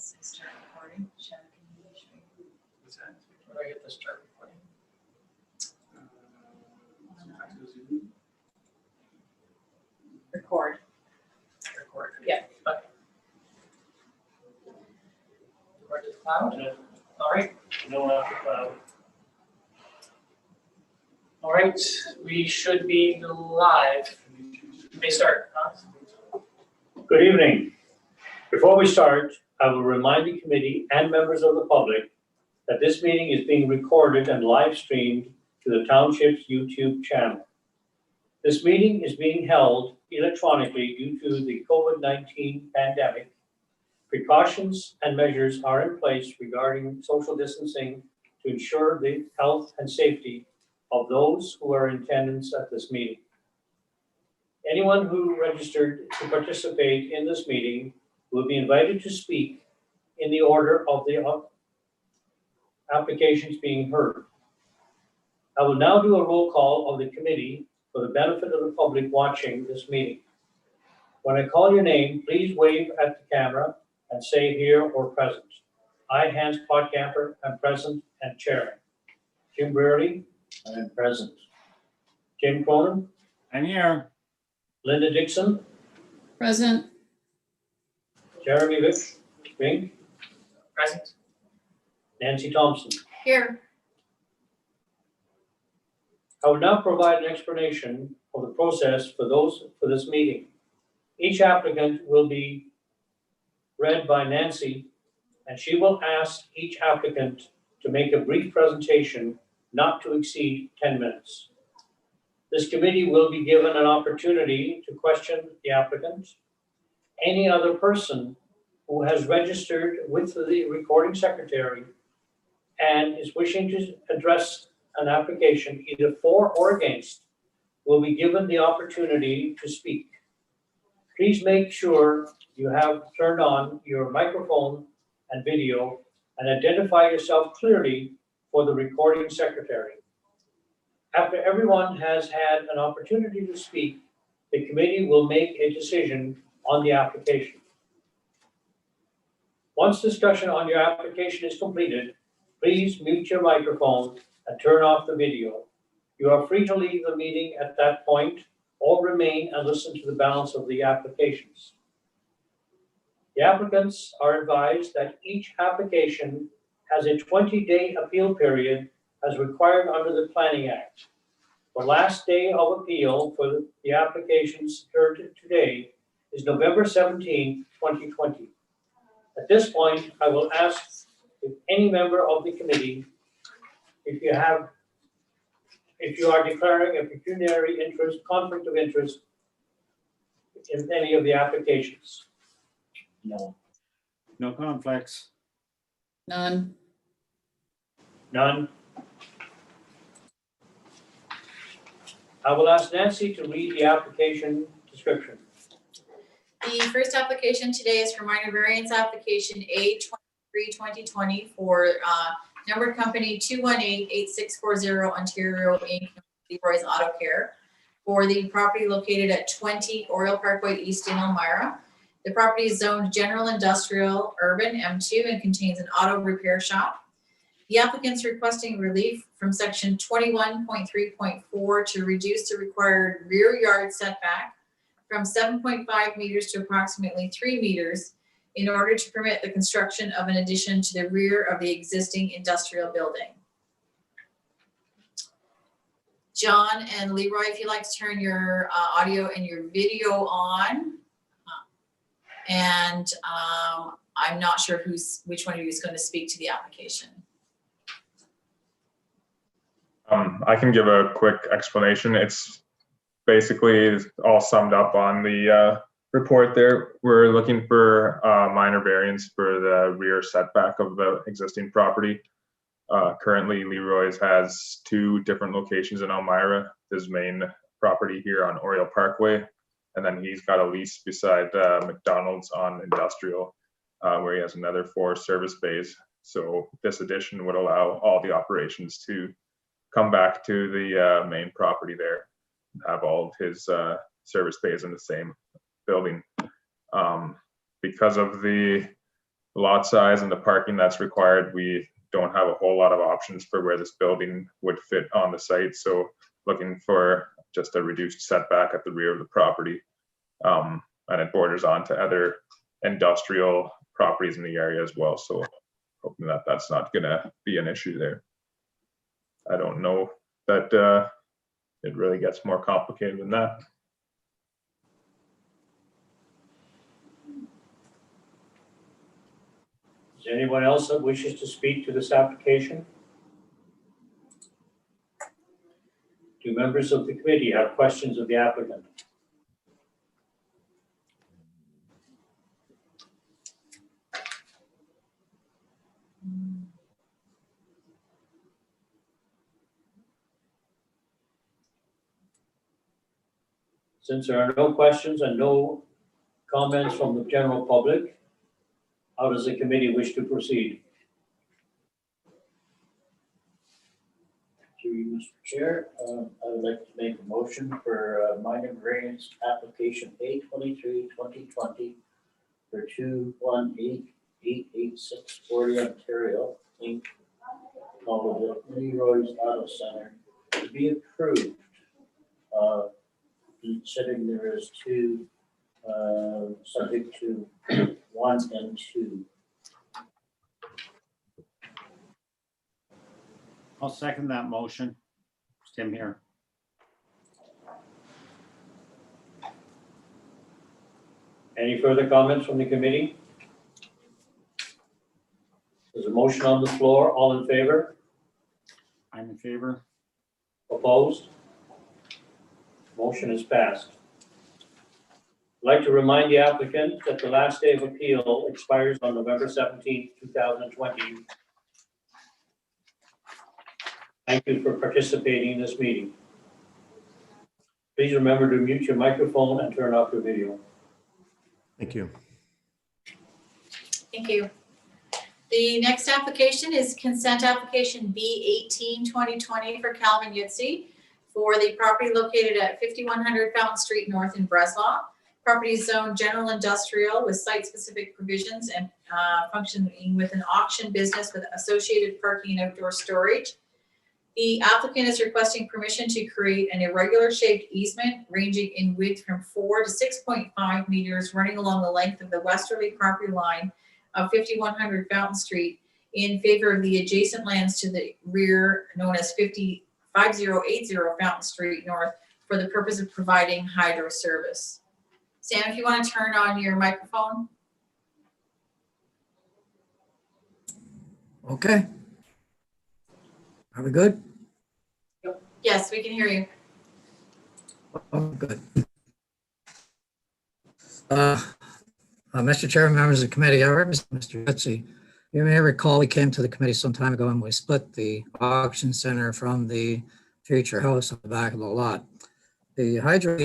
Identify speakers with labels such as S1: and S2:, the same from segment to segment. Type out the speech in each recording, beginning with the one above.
S1: Start recording. Chad, can you show me?
S2: What's that?
S3: Where do I get the start recording?
S1: Record.
S3: Record.
S1: Yeah.
S3: Okay. Record to the cloud. All right.
S2: No after cloud.
S3: All right. We should be live. You may start.
S2: Good evening. Before we start, I will remind the committee and members of the public that this meeting is being recorded and live streamed to the township's YouTube channel. This meeting is being held electronically due to the COVID-19 pandemic. Precautions and measures are in place regarding social distancing to ensure the health and safety of those who are in attendance at this meeting. Anyone who registered to participate in this meeting will be invited to speak in the order of the applications being heard. I will now do a roll call of the committee for the benefit of the public watching this meeting. When I call your name, please wave at the camera and say here or present. I, Hans Potcamper, am present and chairing. Jim Brearley? I am present. Jim Cronin?
S4: I'm here.
S2: Linda Dixon?
S1: Present.
S2: Jeremy Vink?
S3: Present.
S2: Nancy Thompson?
S1: Here.
S2: I will now provide an explanation of the process for this meeting. Each applicant will be read by Nancy, and she will ask each applicant to make a brief presentation not to exceed 10 minutes. This committee will be given an opportunity to question the applicant. Any other person who has registered with the recording secretary and is wishing to address an application either for or against will be given the opportunity to speak. Please make sure you have turned on your microphone and video and identify yourself clearly for the recording secretary. After everyone has had an opportunity to speak, the committee will make a decision on the application. Once discussion on your application is completed, please mute your microphone and turn off the video. You are free to leave the meeting at that point or remain and listen to the balance of the applications. The applicants are advised that each application has a 20-day appeal period as required under the Planning Act. The last day of appeal for the applications heard today is November 17, 2020. At this point, I will ask if any member of the committee, if you are declaring a pecuniary interest, conflict of interest in any of the applications.
S4: No. No conflicts.
S1: None.
S2: None. I will ask Nancy to read the application description.
S1: The first application today is for minor variance application A23-2020 for numbered company 218-8640 Ontario Inc. Leroy's Auto Care for the property located at 20 Oriole Parkway East in Elmira. The property is zoned general industrial urban M2 and contains an auto repair shop. The applicant's requesting relief from section 21.3.4 to reduce the required rear yard setback from 7.5 meters to approximately 3 meters in order to permit the construction of an addition to the rear of the existing industrial building. John and Leroy, if you'd like to turn your audio and your video on. And I'm not sure which one of you is going to speak to the application.
S5: I can give a quick explanation. It's basically all summed up on the report there. We're looking for minor variance for the rear setback of the existing property. Currently, Leroy's has 2 different locations in Elmira. His main property here on Oriole Parkway, and then he's got a lease beside McDonald's on Industrial, where he has another 4 service bays. So this addition would allow all the operations to come back to the main property there, and have all of his service bays in the same building. Because of the lot size and the parking that's required, we don't have a whole lot of options for where this building would fit on the site. So looking for just a reduced setback at the rear of the property. And it borders on to other industrial properties in the area as well. So hoping that that's not gonna be an issue there. I don't know that it really gets more complicated than that.
S2: Is there anyone else that wishes to speak to this application? Do members of the committee have questions of the applicant? Since there are no questions and no comments from the general public, how does the committee wish to proceed?
S6: To you, Mr. Chair, I would like to make a motion for minor variance application A23-2020 for 218-88640 Ontario, Inc. Called the Leroy's Auto Center to be approved. Considering there is two, subject to 1 and 2.
S4: I'll second that motion. Tim here.
S2: Any further comments from the committee? There's a motion on the floor. All in favor?
S4: I'm in favor.
S2: Opposed? Motion is passed. I'd like to remind the applicant that the last day of appeal expires on November 17th, 2020. Thank you for participating in this meeting. Please remember to mute your microphone and turn off your video.
S7: Thank you.
S1: Thank you. The next application is consent application B18-2020 for Calvin Yitzi for the property located at 5100 Fountain Street North in Breslau. Property is zoned general industrial with site-specific provisions and functioning with an auction business with associated parking and outdoor storage. The applicant is requesting permission to create an irregular shaped easement ranging in width from 4 to 6.5 meters running along the length of the westerly property line of 5100 Fountain Street in favor of the adjacent lands to the rear known as 5080 Fountain Street North for the purpose of providing hydro service. Sam, if you want to turn on your microphone.
S8: Okay. Are we good?
S1: Yes, we can hear you.
S8: Oh, good. Mr. Chairman, members of the committee, I represent Mr. Yitzi. You may recall we came to the committee some time ago and we split the auction center from the future house on the back of the lot. The hydro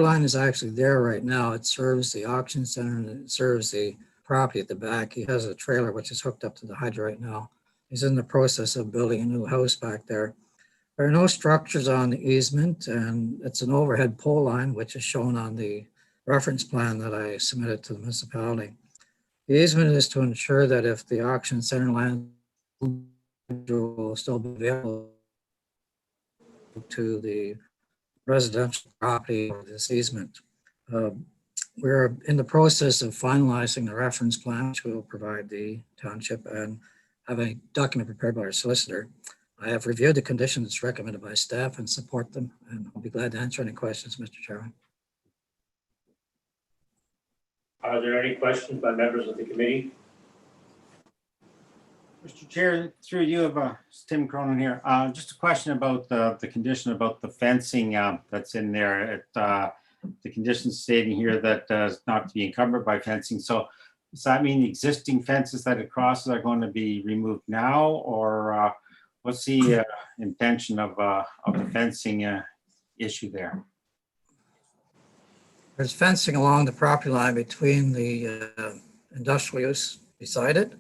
S8: line is actually there right now. It serves the auction center and it serves the property at the back. He has a trailer which is hooked up to the hydro right now. He's in the process of building a new house back there. There are no structures on the easement, and it's an overhead pole line, which is shown on the reference plan that I submitted to the municipality. The easement is to ensure that if the auction center land will still be available to the residential property of this easement. We're in the process of finalizing the reference plan, which will provide the township, and have a document prepared by our solicitor. I have reviewed the conditions recommended by staff and support them, and I'll be glad to answer any questions, Mr. Chairman.
S2: Are there any questions by members of the committee?
S4: Mr. Chair, through you, it's Tim Cronin here. Just a question about the condition about the fencing that's in there. The conditions stating here that is not to be encumbered by fencing. So does that mean the existing fences that it crosses are going to be removed now, or what's the intention of the fencing issue there?
S8: There's fencing along the property line between the industrial use beside it,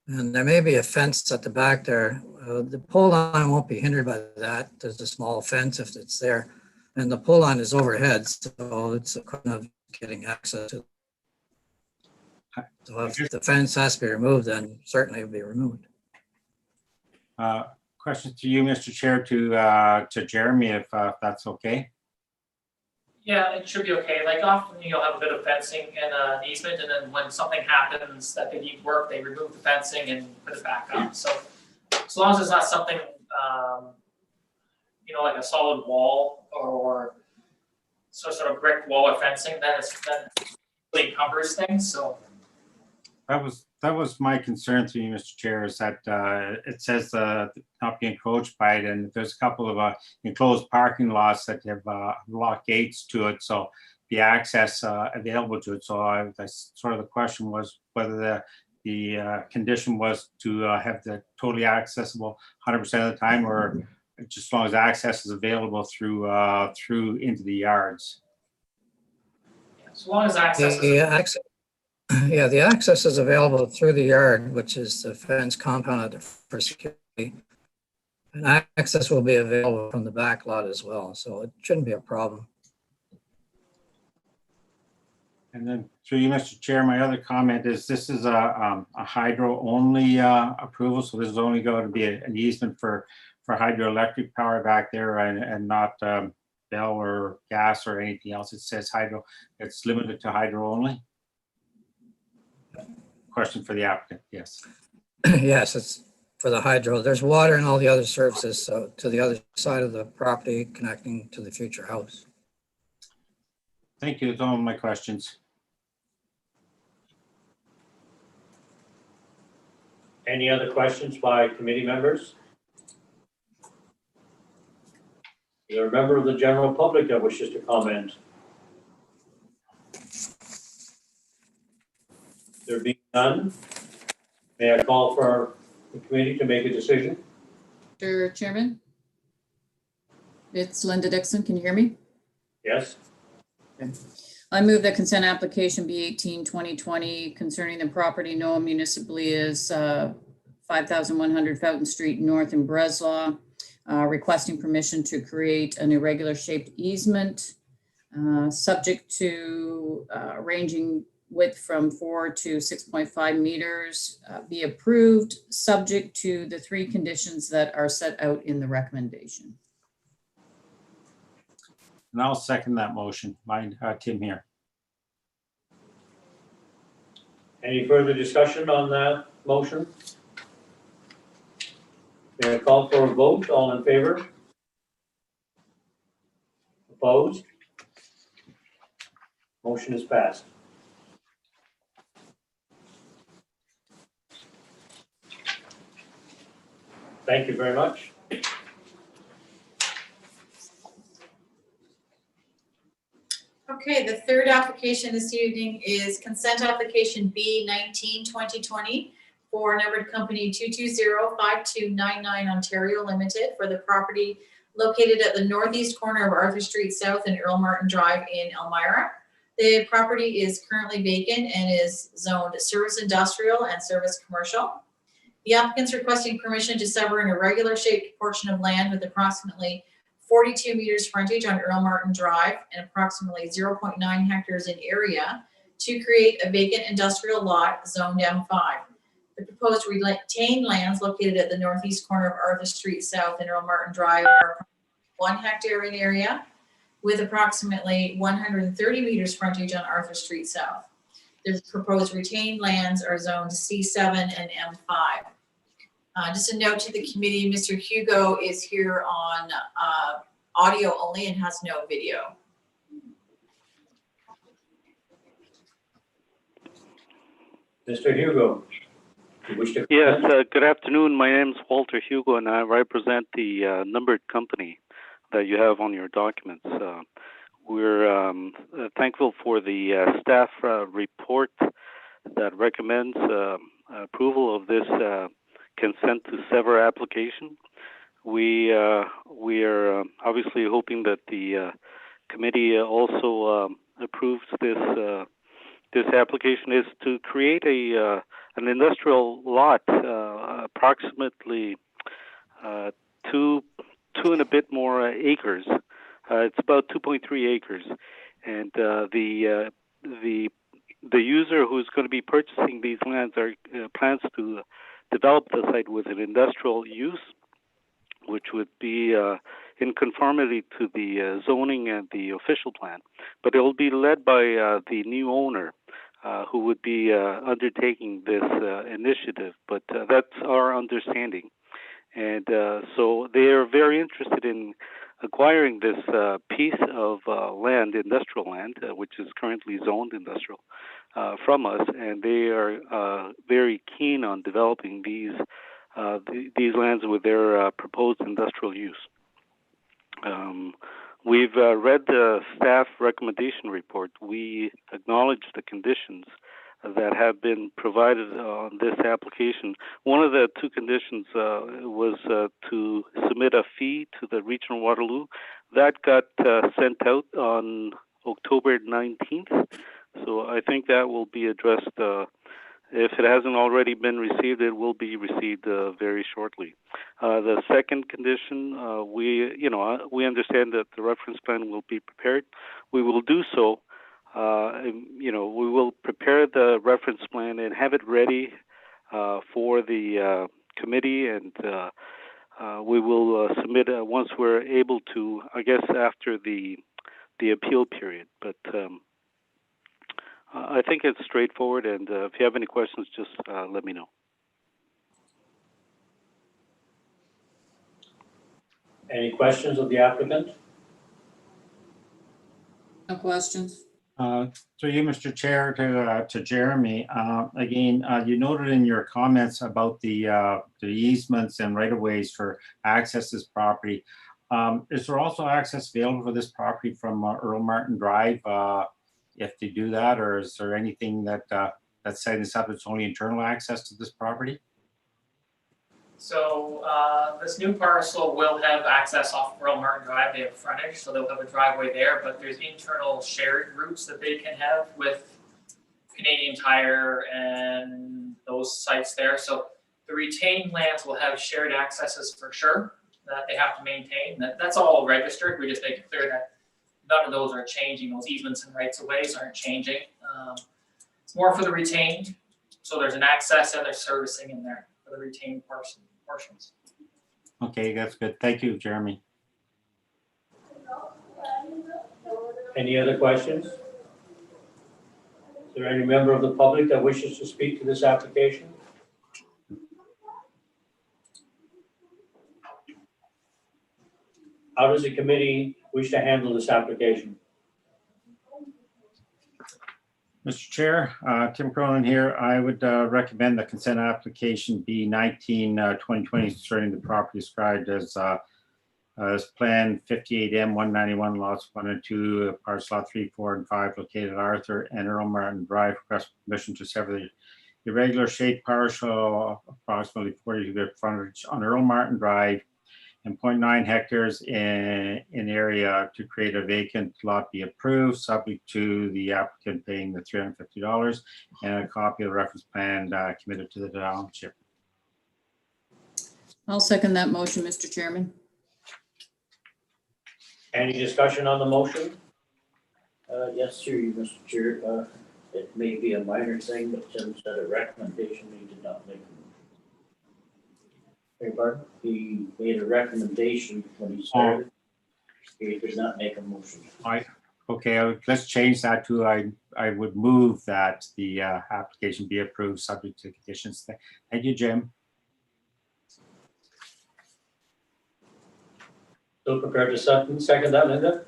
S8: and there may be a fence at the back there. The pole line won't be hindered by that. There's a small fence if it's there, and the pole line is overhead, so it's a question of getting access to. So if the fence has to be removed, then certainly it'll be removed.
S4: Question to you, Mr. Chair, to Jeremy, if that's okay.
S3: Yeah, it should be okay. Like often you'll have a bit of fencing and an easement, and then when something happens that they need work, they remove the fencing and put it back up. So as long as it's not something, like a solid wall or sort of brick wall or fencing, that really covers things. So
S4: That was my concern to you, Mr. Chair, is that it says not be encroached by it, and there's a couple of enclosed parking lots that have locked gates to it, so the access available to it. So sort of the question was whether the condition was to have the totally accessible 100% of the time, or just as long as access is available through into the yards.
S3: as long as access is
S8: Yeah, the access is available through the yard, which is the fence compounded for security. And access will be available from the back lot as well, so it shouldn't be a problem.
S4: And then through you, Mr. Chair, my other comment is this is a hydro only approval. So this is only going to be an easement for hydroelectric power back there and not Bell or gas or anything else. It says hydro, it's limited to hydro only. Question for the applicant, yes.
S8: Yes, it's for the hydro. There's water and all the other services, so to the other side of the property connecting to the future house.
S4: Thank you. That's all my questions.
S2: Any other questions by committee members? Is there a member of the general public that wishes to comment? There being none, may I call for the committee to make a decision?
S9: Mr. Chairman? It's Linda Dixon. Can you hear me?
S2: Yes?
S9: I move that consent application B 18-2020 concerning the property known municipally as 5100 Fountain Street North in Breslau, requesting permission to create an irregular shaped easement subject to ranging width from 4 to 6.5 meters, be approved, subject to the 3 conditions that are set out in the recommendation.
S4: And I'll second that motion. Mine, Tim here.
S2: Any further discussion on that motion? May I call for a vote? All in favor? Opposed? Motion is passed. Thank you very much.
S1: Okay, the third application this evening is consent application B 19-2020 for numbered company 220-5299 Ontario Limited for the property located at the northeast corner of Arthur Street South and Earl Martin Drive in Elmira. The property is currently vacant and is zoned service industrial and service commercial. The applicant's requesting permission to sever an irregular shaped portion of land with approximately 42 meters frontage on Earl Martin Drive and approximately 0.9 hectares in area to create a vacant industrial lot zoned M5. The proposed retained lands located at the northeast corner of Arthur Street South and Earl Martin Drive are 1 hectare in area with approximately 130 meters frontage on Arthur Street South. The proposed retained lands are zoned C7 and M5. Just a note to the committee, Mr. Hugo is here on audio only and has no video.
S2: Mr. Hugo, you wish to
S10: Yes,
S2: comment?
S10: good afternoon. My name is Walter Hugo, and I represent the numbered company that you have on your documents. We're thankful for the staff report that recommends approval of this consent to sever application. We are obviously hoping that the committee also approves this application. Is to create an industrial lot, approximately 2 and a bit more acres. It's about 2.3 acres, and the the user who's going to be purchasing these lands plans to develop the site with an industrial use, which would be in conformity to the zoning and the official plan. But it will be led by the new owner who would be undertaking this initiative. But that's our understanding. And so they are very interested in acquiring this piece of land, industrial land, which is currently zoned industrial, from us, and they are very keen on developing these lands with their proposed industrial use. We've read the staff recommendation report. We acknowledge the conditions that have been provided on this application. One of the two conditions was to submit a fee to the Regional Waterloo. That got sent out on October 19th. So I think that will be addressed. If it hasn't already been received, it will be received very shortly. The second condition, we understand that the reference plan will be prepared. We will do so. We will prepare the reference plan and have it ready for the committee, and we will submit once we're able to, I guess, after the appeal period. But I think it's straightforward, and if you have any questions, just let me know.
S2: Any questions of the applicant?
S9: No questions?
S4: Through you, Mr. Chair, to Jeremy. Again, you noted in your comments about the easements and right-of-ways for access to this property. Is there also access available for this property from Earl Martin Drive if they do that, or is there anything that's setting this up, it's only internal access to this property?
S3: So this new parcel will have access off Earl Martin Drive. They have frontage, so they'll have a driveway there, but there's internal shared routes that they can have with Canadian Tire and those sites there. So the retained lands will have shared accesses for sure that they have to maintain. That's all registered. We just make it clear that none of those are changing. Those easements and rights of ways aren't changing. It's more for the retained. So there's an access and there's servicing in there for the retained portions.
S4: Okay, that's good. Thank you, Jeremy.
S2: Any other questions? Is there any member of the public that wishes to speak to this application? How does the committee wish to handle this application?
S4: Mr. Chair, Tim Cronin here. I would recommend the consent application B19 2020 concerning the property described as Plan 58M 191 lots 1 and 2, parcel lot 3, 4, and 5 located at Arthur and Earl Martin Drive. Request permission to sever the irregular shaped parcel approximately 40 frontage on Earl Martin Drive and 0.9 hectares in area to create a vacant lot be approved, subject to the applicant paying the $350 and a copy of the reference plan committed to the township.
S9: I'll second that motion, Mr. Chairman.
S2: Any discussion on the motion?
S6: Yes, sir, Mr. Chair. It may be a minor thing, but Tim said a recommendation, he did not make a motion. Hey, Bart, he made a recommendation when he started. He did not make a motion.
S4: Okay, let's change that to I would move that the application be approved subject to conditions. Thank you, Jim.
S2: Still prepared to second that, Linda?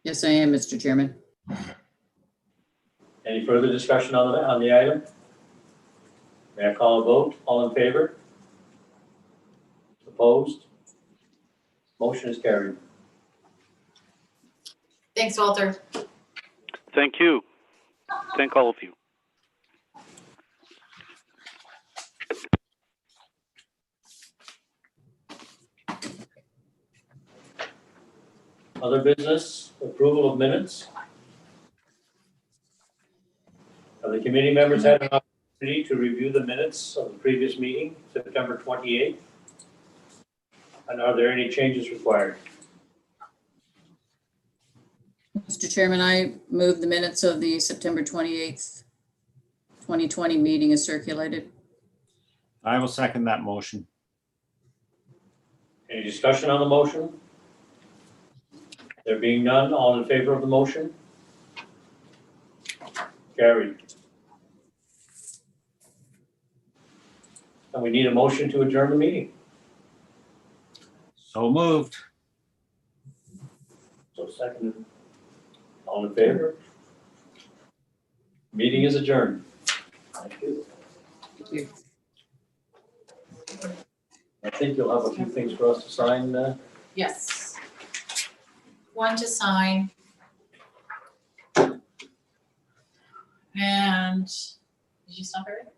S9: Yes, I am, Mr. Chairman.
S2: Any further discussion on the item? May I call a vote? All in favor? Opposed? Motion is carried.
S1: Thanks, Walter.
S10: Thank you. Thank all of you.
S2: Other business, approval of minutes. Have the committee members had an opportunity to review the minutes of the previous meeting, September 28th? And are there any changes required?
S9: Mr. Chairman, I move the minutes of the September 28th, 2020 meeting is circulated.
S4: I will second that motion.
S2: Any discussion on the motion? There being none, all in favor of the motion? Carried. And we need a motion to adjourn the meeting.
S4: So moved.
S2: So seconded. All in favor? Meeting is adjourned.
S6: Thank you.
S2: I think you'll have a few things for us to sign,
S1: Yes. One to sign. And, did you stop it?